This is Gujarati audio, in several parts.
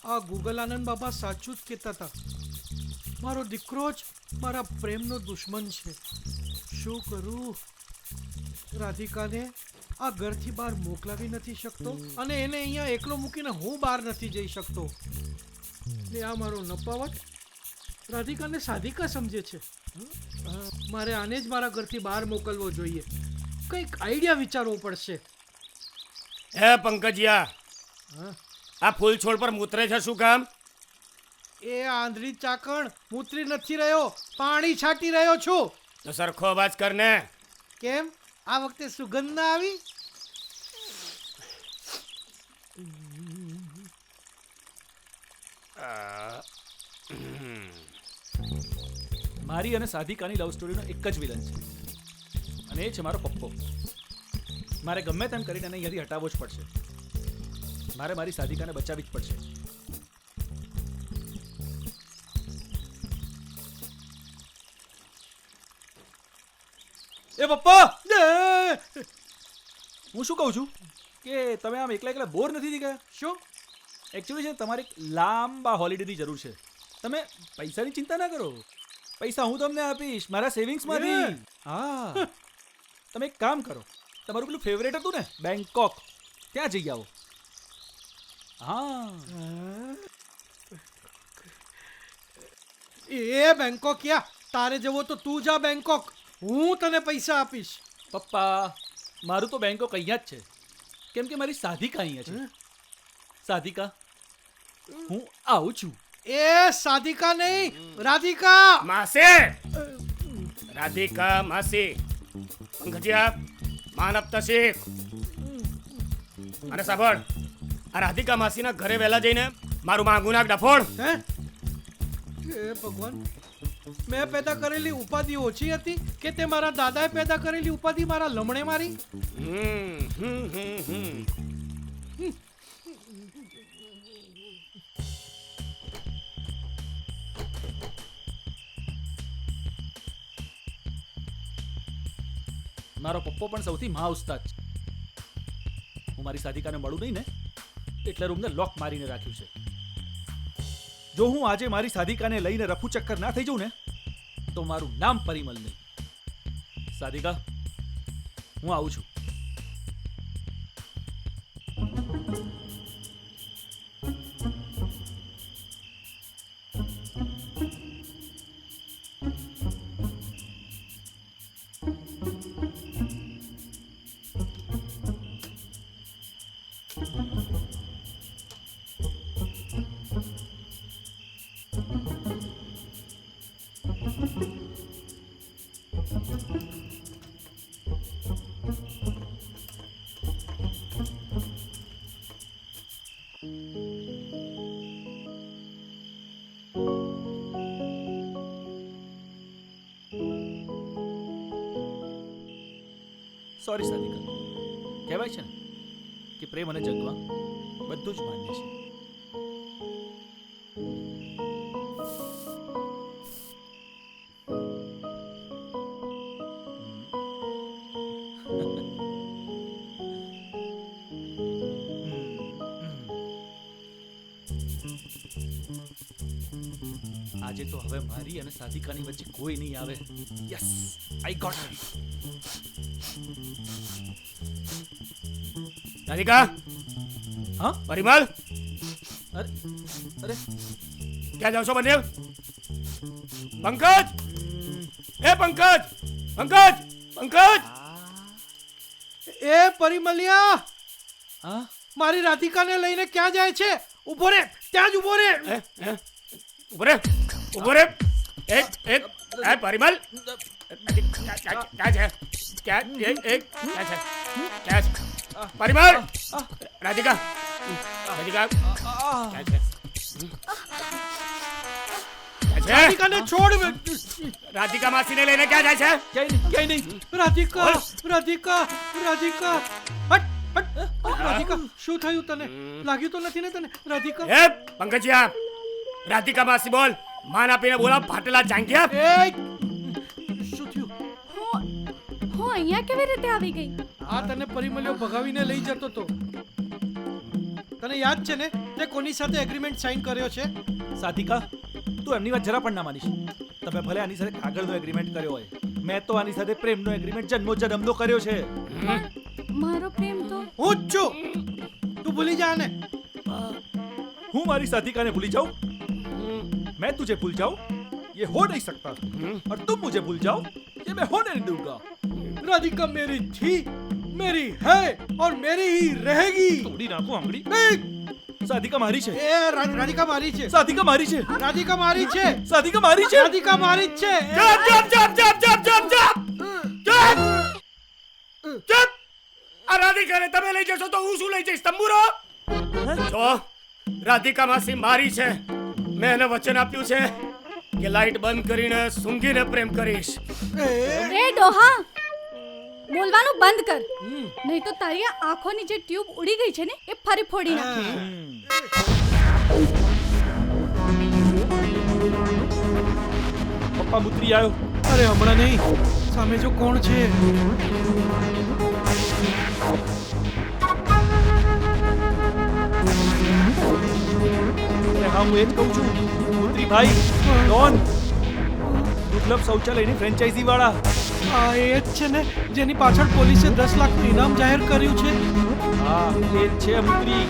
આ ગૂગલ આનંદ બાબા સાચું જ કહેતા હતા. મારો દીકરો જ મારા પ્રેમનો દુશ્મન છે. શું કરું? રાધિકાને આ ઘરથી બહાર મોકલાવી નથી શકતો અને એને અહીંયા એકલો મૂકીને હું બહાર નથી જઈ શકતો. ને આ મારો નપાવટ રાધિકાને સાધિકા સમજે છે. મારે આને જ મારા ઘરથી બહાર મોકલવો જોઈએ. કંઈક આઈડિયા વિચારવો પડશે. હે પંકજિયા, આ ફૂલ છોડ પર મૂતરે છે શું કામ? એ આંધળી ચાકણ મૂતરી નથી રહ્યો, પાણી છાંટી રહ્યો છું. તો સરખો અવાજ કર ને. કેમ આ વખતે સુગંધ ના આવી? મારી અને સાધિકાની લવ સ્ટોરીનો એક જ વિલન છે અને એ છે મારો પપ્પો. મારે ગમે તેમ કરીને એને અહીંયાથી હટાવવો જ પડશે. મારે મારી સાધિકાને બચાવવી જ પડશે. એ પપ્પા, હું શું કહું છું કે તમે આમ એકલા એકલા બોર નથી થઈ ગયા? શું એકચ્યુઅલી છે તમારે એક લાંબા હોલિડેની જરૂર છે. તમે પૈસાની ચિંતા ના કરો, પૈસા હું તમને આપીશ મારા સેવિંગ્સમાંથી. હા, તમે એક કામ કરો, તમારું પેલું ફેવરેટ હતું ને બેંકોક, ત્યાં જઈ આવો. હા, એ બેંકોક યા તારે જવો તો તું જા બેંકોક, હું તને પૈસા આપીશ. પપ્પા મારું તો બેંકોક અહીંયા જ છે, કેમ કે મારી સાધિકા અહીંયા છે. સાધિકા, હું આવું છું. એ સાધિકા નહીં, રાધિકા. માસી, રાધિકા માસી. પંકજિયા, માનવતા શીખ. અને સાંભળ, આ રાધિકા માસીના ઘરે વહેલા જઈને મારું માંગુ નાખ ડફોડ. હે એ ભગવાન, મેં પેદા કરેલી ઉપાધિ ઓછી હતી કે તે મારા દાદાએ પેદા કરેલી ઉપાધિ મારા લમણે મારી? મારો પપ્પો પણ સૌથી મહા ઉસ્તાદ છે. હું મારી સાધિકાને મળું નહીં ને એટલે રૂમને લોક મારીને રાખ્યું છે. જો હું આજે મારી સાધિકાને લઈને રફુ ચક્કર ના થઈ જાઉં ને તો મારું નામ પરિમલ નહીં. સાધિકા, હું આવું છું. સોરી સાધિકા, કહેવાય છે ને કે પ્રેમ અને જગવા બધું જ માન્ય છે. આજે તો હવે મારી અને સાધિકાની વચ્ચે કોઈ નહીં આવે. યસ, આઈ ગોટ હર. રાધિકા, હા પરિમલ, અરે અરે ક્યાં જાવ છો બંને? પંકજ, એ પંકજ, પંકજ, પંકજ. એ પરિમલિયા, હા મારી રાધિકાને લઈને ક્યાં જાય છે? ઉભો રે, ત્યાં જ ઉભો રે. ઉભો રે, ઉભો રે. એક એક એ પરિમલ, ક્યાં છે? ક્યાં છે? પરિમલ, રાધિકા, રાધિકા, ક્યાં છે? રાધિકાને છોડ. રાધિકા માસીને લઈને ક્યાં જાય છે? ક્યાંય નહીં. રાધિકા, રાધિકા, રાધિકા. હટ, હટ. રાધિકા, શું થયું તને? લાગ્યું તો નથી ને તને? રાધિકા, એ પંકજિયા, રાધિકા માસી બોલ. માન આપીને બોલા, ફાટેલા ચાંગ્યા. એ શું થયું? હું અહીંયા કેવી રીતે આવી ગઈ? આ તને પરિમલ્યો ભગાવીને લઈ જતો તો. તને યાદ છે ને તે કોની સાથે એગ્રીમેન્ટ સાઇન કર્યો છે? સાધિકા, તું એમની વાત જરા પણ ના માનીશ. તમે ભલે આની સાથે કાગળનો એગ્રીમેન્ટ કર્યો હોય, મેં તો આની સાથે પ્રેમનો એગ્રીમેન્ટ જન્મનો કર્યો છે. મારો પ્રેમ તો હું જ છું. તું ભૂલી જા ને. હું મારી साथिका ने भूली जाऊं? मैं तुझे भूल जाऊं? ये हो नहीं सकता. और तुम मुझे भूल जाओ, ये मैं होने नहीं दूंगा. राधिका मेरी थी, मेरी है और मेरी ही रहेगी. तोड़ी नाखो आंगड़ी. नहीं, साधिका मारी છે. राधिका मारी છે. साधिका मारी છે. राधिका मारी છે. साधिका मारी છે. राधिका मारी જ છે. ચૂપ! આ રાધિકાને તમે લઈ જશો તો હું શું લઈ જઈશ? તંબુરો? જો રાધિકા માસી મારી છે. મેં એને વચન આપ્યું છે કે લાઈટ બંધ કરીને સૂંઘીને પ્રેમ કરીશ. એ ડોહા, બોલવાનું બંધ કર, નહીં તો તારી આ આંખોની જે ટ્યુબ ઉડી ગઈ છે ને એ ફરી ફોડી નાખે. પપ્પા મુત્રી આવ્યો. અરે હમણાં નહીં, સામે જો કોણ છે? હા, હું એ જ કહું છું. મુત્રી ભાઈ, ડોન, દુર્લભ શૌચાલયની ફ્રેન્ચાઇઝી વાળા. આ એ જ છે ને જેની પાછળ પોલીસે 10 લાખનું ઇનામ જાહેર કર્યું છે. હા, એ જ છે મુત્રી.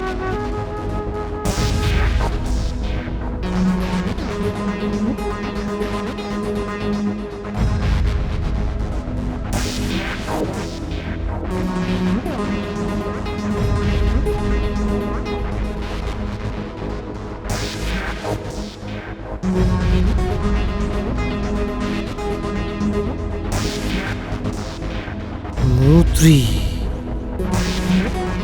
Nutri.